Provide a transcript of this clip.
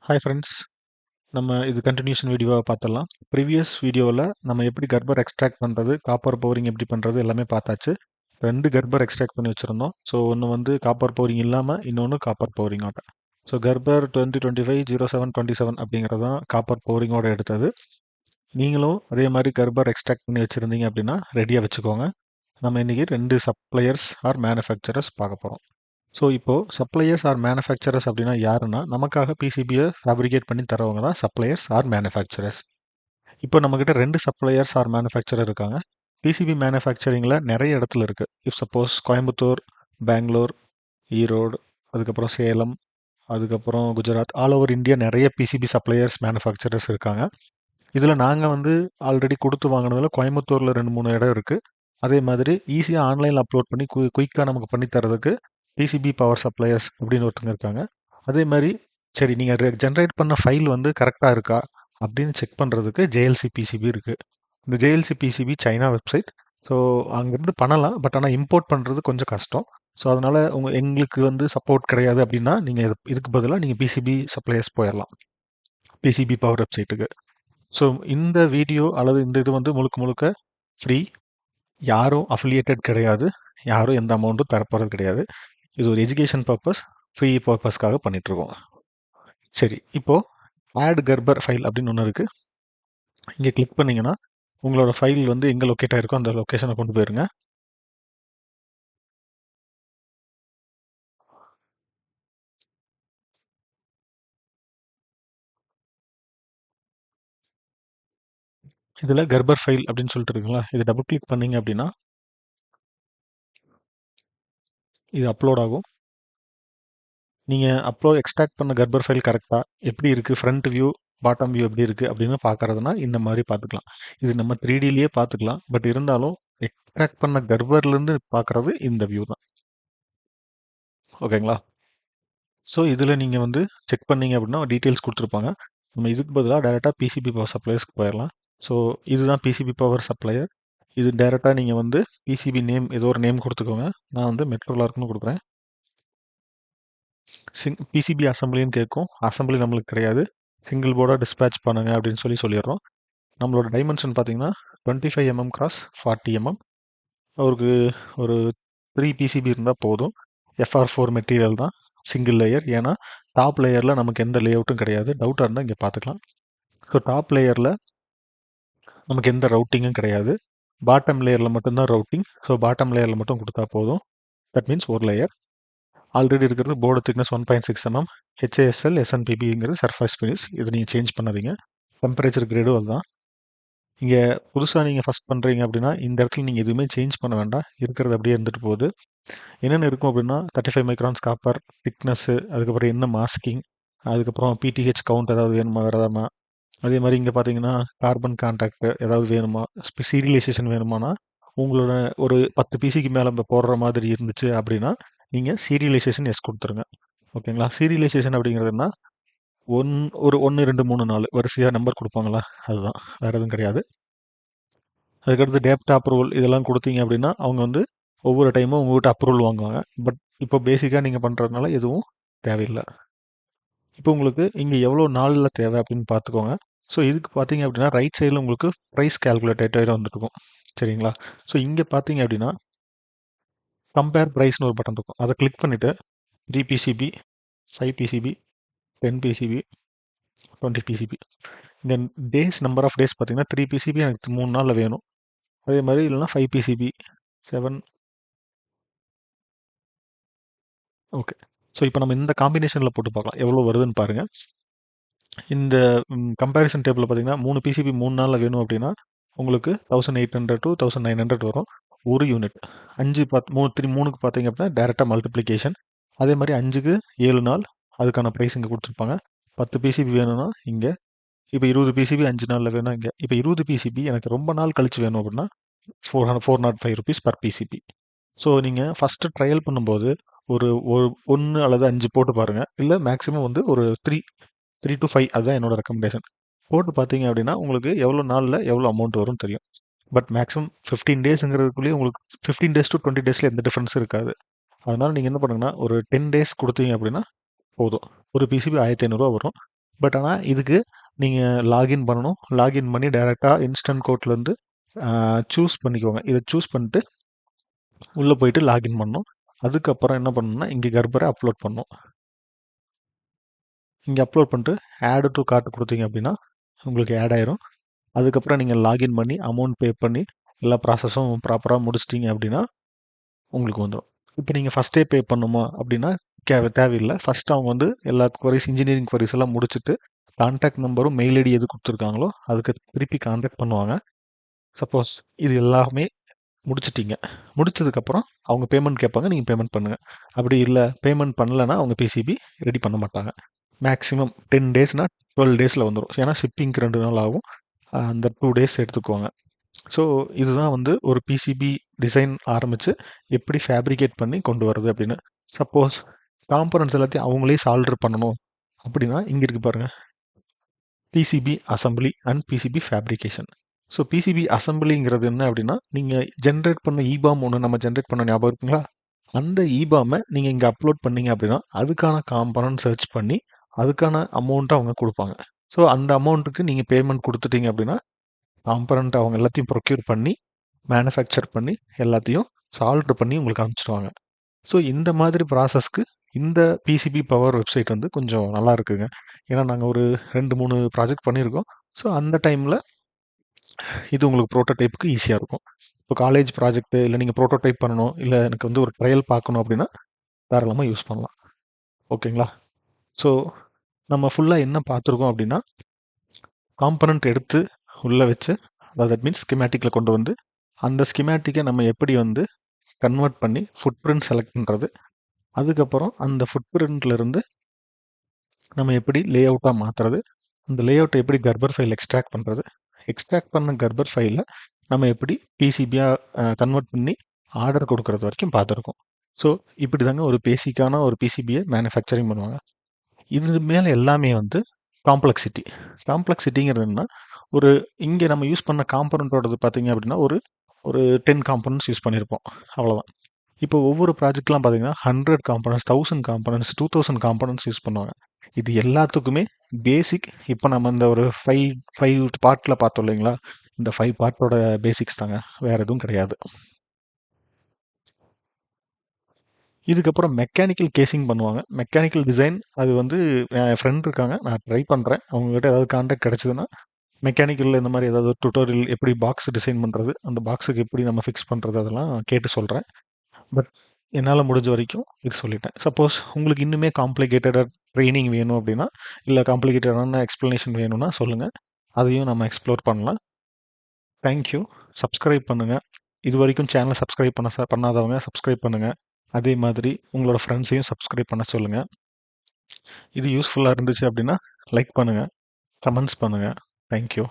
Hi friends. நம்ம இது continuation வீடியோவாக பார்த்துடலாம். ப்ரீவியஸ் வீடியோவில் நம்ம எப்படி கர்ப்பர் எக்ஸ்ட்ராக்ட் பண்ணுறது, காப்பர் பவரிங் எப்படி பண்ணுறது எல்லாமே பார்த்தாச்சு. 2 கர்ப்பர் எக்ஸ்ட்ராக்ட் பண்ணி வச்சுருந்தோம். ஸோ ஒன்று வந்து காப்பர் பவரிங் இல்லாமல், இன்னொன்று காப்பர் பவரிங்கோட. ஸோ கர்ப்பர் 2025-07-27 அப்படிங்கிறது தான் காப்பர் பவரிங்கோட எடுத்தது. நீங்களும் அதே மாதிரி கர்ப்பர் எக்ஸ்ட்ராக்ட் பண்ணி வச்சுருந்தீங்க அப்படின்னா ரெடியாக வச்சுக்கோங்க. நம்ம இன்றைக்கி 2 சப்ளையர்ஸ் ஆர் மேனுஃபேக்சரர்ஸ் பார்க்க போகிறோம். ஸோ இப்போது சப்ளையர்ஸ் ஆர் மேனுஃபேக்சரர்ஸ் அப்படின்னா யாருன்னா, நமக்காக பிசிபியை ஃபேப்ரிகேட் பண்ணி தரவங்க தான் சப்ளையர்ஸ் ஆர் மேனுஃபேக்சரர்ஸ். இப்போ நம்மக்கிட்ட 2 சப்ளையர்ஸ் ஆர் மேனுஃபேக்சரர் இருக்காங்க. பிசிபி மேனுஃபேக்சரிங்கில் நிறைய இடத்துல இருக்குது. இஃப் சப்போஸ் கோயம்புத்தூர், பெங்களூர், ஈரோடு, அதுக்கப்புறம் சேலம், அதுக்கப்புறம் குஜராத், ஆல் ஓவர் இந்தியா நிறைய பிசிபி சப்ளையர்ஸ் மேனுஃபேக்சரர்ஸ் இருக்காங்க. இதில் நாங்கள் வந்து ஆல்ரெடி கொடுத்து வாங்கினதுல கோயம்புத்தூரில் 2-3 இடம் இருக்குது. அதே மாதிரி ஈஸியாக ஆன்லைனில் அப்லோட் பண்ணி குயிக்காக நமக்கு பண்ணி தரதுக்கு பிசிபி பவர் சப்ளையர்ஸ் அப்படின்னு ஒருத்தங்க இருக்காங்க. அதே மாதிரி சரி நீங்கள் ஜென்ரேட் பண்ண ஃபைல் வந்து கரெக்டாக இருக்கா அப்படின்னு செக் பண்ணுறதுக்கு ஜேஎல்சி பிசிபி இருக்குது. இந்த ஜேஎல்சி பிசிபி சைனா வெப்சைட். ஸோ அங்கேருந்து பண்ணலாம், பட் ஆனால் இம்போர்ட் பண்ணுறது கொஞ்சம் கஷ்டம். ஸோ அதனால் எங்களுக்கு வந்து சப்போர்ட் கிடையாது அப்படின்னா நீங்கள் இதுக்கு பதிலாக நீங்கள் பிசிபி சப்ளையர்ஸ் போயிடலாம், பிசிபி பவர் வெப்சைட்டுக்கு. ஸோ இந்த வீடியோ அல்லது இந்த இது வந்து முழுக்க முழுக்க ஃப்ரீ. யாரும் அஃபிலியேட்டட் கிடையாது, யாரும் எந்த அமௌண்ட்டும் தரப்போகிறது கிடையாது. இது ஒரு எஜுகேஷன் பர்பஸ், ஃப்ரீ பர்பஸ்க்காக பண்ணிகிட்ருக்கோம். சரி, இப்போது ஆட் கர்ப்பர் ஃபைல் அப்படின்னு ஒன்று இருக்குது. இங்கே கிளிக் பண்ணிங்கன்னா உங்களோட ஃபைல் வந்து எங்கே லொக்கேட் ஆகிருக்கோ அந்த லொக்கேஷனை கொண்டு போயிருங்க. இதில் கர்ப்பர் ஃபைல் அப்படின்னு சொல்லிட்டு இருக்குங்களா, இது டபுள் கிளிக் பண்ணிங்க அப்படின்னா இது அப்லோட் ஆகும். நீங்கள் எக்ஸ்ட்ராக்ட் பண்ண கர்ப்பர் ஃபைல் கரெக்டாக எப்படி இருக்குது, ஃப்ரண்ட் வியூ பாட்டம் வியூ எப்படி இருக்குது அப்படின்னு பார்க்குறதுனா இந்த மாதிரி பார்த்துக்கலாம். இது நம்ம 3Dலேயே பார்த்துக்கலாம், பட் இருந்தாலும் எக்ஸ்ட்ராக்ட் பண்ண கர்ப்பர்லேருந்து பார்க்குறது இந்த வியூ தான். ஓகேங்களா? ஸோ இதில் நீங்கள் வந்து செக் பண்ணீங்க அப்படின்னா டீட்டெயில்ஸ் கொடுத்துருப்பாங்க. நம்ம இதுக்கு பதிலாக டேரெக்டாக பிசிபி பவர் சப்ளையர்ஸ்க்கு போயிடலாம். ஸோ இதுதான் பிசிபி பவர் சப்ளையர். இது டேரெக்டாக நீங்கள் வந்து பிசிபி நேம் ஏதோ ஒரு நேம் கொடுத்துக்கோங்க. நான் வந்து மெட்ரோலார்க்குன்னு கொடுக்குறேன். பிசிபி அசம்பிளின்னு கேட்கும். அசம்பிளி நம்மளுக்கு கிடையாது. சிங்கிள் போர்டாக டிஸ்பேட்ச் பண்ணுங்க அப்படின்னு சொல்லிடுறோம். நம்மளோட டைமென்ஷன் பார்த்தீங்கன்னா 25 mm x 40 mm. அவருக்கு ஒரு 3 பிசிபி இருந்தால் போதும். FR4 மெட்டீரியல் தான், சிங்கிள் லேயர். ஏன்னா டாப் லேயரில் நமக்கு எந்த லேஅவுட்டும் கிடையாது. டவுட்டாக இருந்தால் இங்கே பார்த்துக்கலாம். ஸோ டாப் லேயரில் நமக்கு எந்த ரவுட்டிங்கும் கிடையாது. பாட்டம் லேயரில் மட்டும்தான் ரவுட்டிங். ஸோ பாட்டம் லேயரில் மட்டும் கொடுத்தா போதும். தட் மீன்ஸ் ஒரு லேயர். ஆல்ரெடி இருக்கிறது போர்டு திக்னஸ் 1.6 mm. HASL SNPBங்கிறது சர்ஃபேஸ் ஃபினிஷ். இது நீங்கள் சேஞ்ச் பண்ணாதீங்க. டெம்பரேச்சர் கிரேடும் அதுதான். இங்கே புதுசாக நீங்கள் ஃபஸ்ட் பண்ணுறீங்க அப்படின்னா இந்த இடத்துல நீங்கள் எதுவுமே சேஞ்ச் பண்ண வேண்டாம், இருக்கிறது அப்படியே இருந்துட்டு போகுது. என்னென்ன இருக்கும் அப்படின்னா 35 மைக்ரான்ஸ் காப்பர் திக்னஸ்ஸு, அதுக்கப்புறம் என்ன மாஸ்கிங், அதுக்கப்புறம் பிடிஹெச் கவுண்ட் ஏதாவது வேணுமா வேறதாமா. அதே மாதிரி இங்கே பார்த்தீங்கன்னா கார்பன் கான்டாக்ட் ஏதாவது வேணுமா, சீரியலைசேஷன் வேணுமானா உங்களோட ஒரு 10 பிசிக்கு மேலே போடுற மாதிரி இருந்துச்சு அப்படின்னா நீங்கள் சீரியலைசேஷன் எஸ் கொடுத்துருங்க. ஓகேங்களா? சீரியலைசேஷன் அப்படிங்கிறதுனா ஒரு 1 2 3 4 வரிசையாக நம்பர் கொடுப்பாங்களா, அதுதான், வேறு எதுவும் கிடையாது. அதுக்கடுத்து டேப்ட் அப்ரூவல் இதெல்லாம் கொடுத்தீங்க அப்படின்னா அவங்க வந்து ஒவ்வொரு டைமும் உங்கள்கிட்ட அப்ரூவல் வாங்குவாங்க. பட் இப்போ பேசிக்காக நீங்கள் பண்ணுறதுனால எதுவும் தேவையில்லை. இப்போ உங்களுக்கு இங்கே எவ்வளோ நாளில் தேவை அப்படின்னு பார்த்துக்கோங்க. ஸோ இதுக்கு பார்த்தீங்க அப்படின்னா ரைட் சைடில் உங்களுக்கு ப்ரைஸ் கேல்குலேட்டர் வந்துருக்கும். சரிங்களா? ஸோ இங்கே பார்த்தீங்க அப்படின்னா கம்பேர் ப்ரைஸ்னு ஒரு பட்டன் இருக்கும். அதை கிளிக் பண்ணிவிட்டு 3 பிசிபி, 5 பிசிபி, 10 பிசிபி, 20 பிசிபி, இந்த நம்பர் ஆஃப் டேஸ் பார்த்தீங்கன்னா 3 பிசிபி எனக்கு 3 நாளில் வேணும். அதே மாதிரி இல்லைனா 5 பிசிபி 7. ஓகே. ஸோ இப்போ நம்ம இந்த காம்பினேஷனில் போட்டு பார்க்கலாம் எவ்வளோ வருதுன்னு பாருங்கள். இந்த கம்பேரிசன் டேபிளில் பார்த்தீங்கன்னா 3 பிசிபி 3 நாளில் வேணும் அப்படின்னா உங்களுக்கு 1800 to 1900 வரும் ஒரு யூனிட். 5 3க்கு பார்த்தீங்க அப்படின்னா டேரெக்டாக மல்டிப்ளிகேஷன். அதே மாதிரி 5க்கு 7 நாள், அதுக்கான ப்ரைஸ் இங்கே கொடுத்துருப்பாங்க. 10 பிசிபி வேணும்னா இங்கே. இப்போ 20 பிசிபி 5 நாளில் வேணும் இங்கே. இப்போ 20 பிசிபி எனக்கு ரொம்ப நாள் கழிச்சு வேணும் அப்படின்னா 405 ருபீஸ் பர் பிசிபி. ஸோ நீங்கள் ஃபஸ்ட்டு ட்ரையல் பண்ணும்போது ஒரு 1 அல்லது 5 போட்டு பாருங்கள். இல்லை மேக்ஸிமம் வந்து ஒரு 3 to 5, அதுதான் என்னோட ரெக்கமெண்டேஷன். போட்டு பார்த்தீங்க அப்படின்னா உங்களுக்கு எவ்வளோ நாளில் எவ்வளோ அமௌண்ட் வரும்னு தெரியும். பட் மேக்ஸிமம் 15 டேஸுங்கிறதுக்குள்ளேயே உங்களுக்கு 15 டேஸ் to 20 டேஸில் எந்த டிஃப்ரென்ஸும் இருக்காது. அதனால் நீங்கள் என்ன பண்ணுங்கன்னா ஒரு 10 டேஸ் கொடுத்தீங்க அப்படின்னா போதும். ஒரு பிசிபி 1500 வரும். பட் ஆனால் இதுக்கு நீங்கள் லாகின் பண்ணணும். லாகின் பண்ணி டைரெக்டாக இன்ஸ்டன்ட் கோட்லேருந்து சூஸ் பண்ணிக்கோங்க. இதை சூஸ் பண்ணிட்டு உள்ளே போயிட்டு லாகின் பண்ணணும். அதுக்கப்புறம் என்ன பண்ணணும்னா இங்கே கர்பரை அப்லோட் பண்ணணும். இங்கே அப்லோட் பண்ணிட்டு ஆடு டு கார்ட் கொடுத்தீங்க அப்படின்னா உங்களுக்கு ஆட் ஆயிரும். அதுக்கப்புறம் நீங்கள் லாகின் பண்ணி அமௌண்ட் பே பண்ணி எல்லா ப்ராசஸும் ப்ராப்பராக முடிச்சிட்டிங்க அப்படின்னா உங்களுக்கு வந்துடும். இப்போ நீங்கள் ஃபஸ்ட்டே பே பண்ணுமா அப்படின்னா தேவையில்லை. ஃபஸ்ட்டு அவங்க வந்து எல்லா குவரிஸ் இன்ஜினியரிங் குவரிஸ் எல்லாம் முடிச்சுட்டு கான்டாக்ட் நம்பரும் மெயில் ஐடி எது கொடுத்துருக்காங்களோ அதுக்கு திருப்பி கான்டாக்ட் பண்ணுவாங்க. சப்போஸ் இது எல்லாமே முடிச்சிட்டிங்க, முடிச்சதுக்கப்புறம் அவங்க பேமெண்ட் கேட்பாங்க, நீங்கள் பேமெண்ட் பண்ணுங்கள். அப்படி இல்லை பேமெண்ட் பண்ணலைன்னா அவங்க பிசிபி ரெடி பண்ண மாட்டாங்க. மேக்ஸிமம் 10 டேஸ்னால் 12 டேஸில் வந்துடும். ஏன்னா ஷிப்பிங்க்கு 2 நாள் ஆகும். அந்த 2 டேஸ் எடுத்துக்குவாங்க. ஸோ இதுதான் வந்து ஒரு பிசிபி டிசைன் ஆரம்பித்து எப்படி ஃபேப்ரிகேட் பண்ணி கொண்டு வர்றது அப்படின்னு. சப்போஸ் காம்பனன்ட்ஸ் எல்லாத்தையும் அவங்களே சால்டர் பண்ணணும் அப்படின்னா இங்கே இருக்குது பாருங்கள், PCB assembly and PCB fabrication. So PCB அசம்பிளிங்கிறது என்ன அப்படின்னா, நீங்கள் ஜென்ரேட் பண்ண இபாம் ஒன்று நம்ம ஜென்ரேட் பண்ண ஞாபகம் இருக்குங்களா? அந்த இபாமை நீங்கள் இங்கே அப்லோட் பண்ணீங்க அப்படின்னா அதுக்கான காம்பனன்ட் சர்ச் பண்ணி அதுக்கான அமௌண்ட்டை அவங்க கொடுப்பாங்க. ஸோ அந்த அமௌண்ட்டுக்கு நீங்கள் பேமெண்ட் கொடுத்துட்டீங்க அப்படின்னா காம்பனண்ட் அவங்க எல்லாத்தையும் ப்ரொக்யூர் பண்ணி மேனுஃபேக்சர் பண்ணி எல்லாத்தையும் சால்ட்ரு பண்ணி உங்களுக்கு அனுப்பிச்சிடுவாங்க. ஸோ இந்த மாதிரி ப்ராசஸ்க்கு இந்த பிசிபி பவர் வெப்சைட் வந்து கொஞ்சம் நல்லா இருக்குங்க. ஏன்னா நாங்கள் ஒரு 2-3 ப்ராஜெக்ட் பண்ணியிருக்கோம். ஸோ அந்த டைமில் இது உங்களுக்கு ப்ரோட்டோடைப்புக்கு ஈஸியாக இருக்கும். இப்போ காலேஜ் ப்ராஜெக்ட்டு இல்லை நீங்கள் ப்ரோட்டோடைப் பண்ணணும், இல்லை எனக்கு வந்து ஒரு ட்ரையல் பார்க்கணும் அப்படின்னா தாராளமாக யூஸ் பண்ணலாம். ஓகேங்களா? ஸோ நம்ம ஃபுல்லாக என்ன பார்த்துருக்கோம் அப்படின்னா, காம்பனண்ட் எடுத்து உள்ளே வச்சு, அதாவது தட் மீன்ஸ் ஸ்கிமேட்டிக்கில் கொண்டு வந்து அந்த ஸ்கிமேட்டிக்கை நம்ம எப்படி வந்து கன்வெர்ட் பண்ணி ஃபுட் பிரிண்ட் செலக்ட் பண்ணுறது, அதுக்கப்புறம் அந்த ஃபுட் பிரிண்ட்லேருந்து நம்ம எப்படி லே அவுட்டாக மாற்றுறது, அந்த லே அவுட்டை எப்படி கர்பர் ஃபைல் எக்ஸ்ட்ராக்ட் பண்ணுறது, எக்ஸ்ட்ராக்ட் பண்ண கர்பர் ஃபைலில் நம்ம எப்படி பிசிபியாக கன்வெர்ட் பண்ணி ஆர்டர் கொடுக்கறது வரைக்கும் பார்த்துருக்கோம். ஸோ இப்படி தாங்க ஒரு பேசிக்கான ஒரு பிசிபியை மேனுஃபேக்சரிங் பண்ணுவாங்க. இது மேலே எல்லாமே வந்து காம்ப்ளெக்சிட்டி. காம்ப்ளெக்சிட்டிங்கிறது என்னன்னா, ஒரு இங்கே நம்ம யூஸ் பண்ண காம்பனண்ட்டோடது பார்த்தீங்க அப்படின்னா ஒரு ஒரு 10 காம்பனண்ட்ஸ் யூஸ் பண்ணியிருப்போம், அவ்வளோதான். இப்போ ஒவ்வொரு ப்ராஜெக்ட்லாம் பார்த்தீங்கன்னா 100 காம்பனண்ட்ஸ், 1000 காம்பனண்ட்ஸ், 2000 காம்பனண்ட்ஸ் யூஸ் பண்ணுவாங்க. இது எல்லாத்துக்குமே பேசிக் இப்போ நம்ம இந்த ஒரு 5 பார்ட்டில் பார்த்தோம் இல்லைங்களா, இந்த 5 பார்ட்டோட பேசிக்ஸ் தாங்க, வேறு எதுவும் கிடையாது. இதுக்கப்புறம் மெக்கானிக்கல் கேசிங் பண்ணுவாங்க. மெக்கானிக்கல் டிசைன் அது வந்து என் ஃப்ரெண்ட் இருக்காங்க, நான் ட்ரை பண்ணுறேன். அவங்ககிட்ட ஏதாவது கான்டாக்ட் கிடச்சிதுன்னா மெக்கானிக்கலில் இந்த மாதிரி ஏதாவது டுட்டோரியல் எப்படி பாக்ஸ் டிசைன் பண்ணுறது, அந்த பாக்ஸுக்கு எப்படி நம்ம ஃபிக்ஸ் பண்ணுறது அதெல்லாம் கேட்டு சொல்கிறேன். பட் என்னால் முடிஞ்ச வரைக்கும் இது சொல்லிட்டேன். சப்போஸ் உங்களுக்கு இன்னுமே காம்ப்ளிகேட்டடாக ட்ரைனிங் வேணும் அப்படின்னா, இல்லை காம்ப்ளிகேட்டடான எக்ஸ்ப்ளனேஷன் வேணும்னா சொல்லுங்கள், அதையும் நம்ம எக்ஸ்ப்ளோர் பண்ணலாம். தேங்க்யூ. சப்ஸ்கிரைப் பண்ணுங்கள். இது வரைக்கும் சேனலை சப்ஸ்கிரைப் பண்ணாதவங்க சப்ஸ்கிரைப் பண்ணுங்கள். அதே மாதிரி உங்களோட ஃப்ரெண்ட்ஸையும் சப்ஸ்கிரைப் பண்ண சொல்லுங்கள். இது யூஸ்ஃபுல்லாக இருந்துச்சு அப்படின்னா லைக் பண்ணுங்கள், கமெண்ட்ஸ் பண்ணுங்கள். தேங்க்யூ.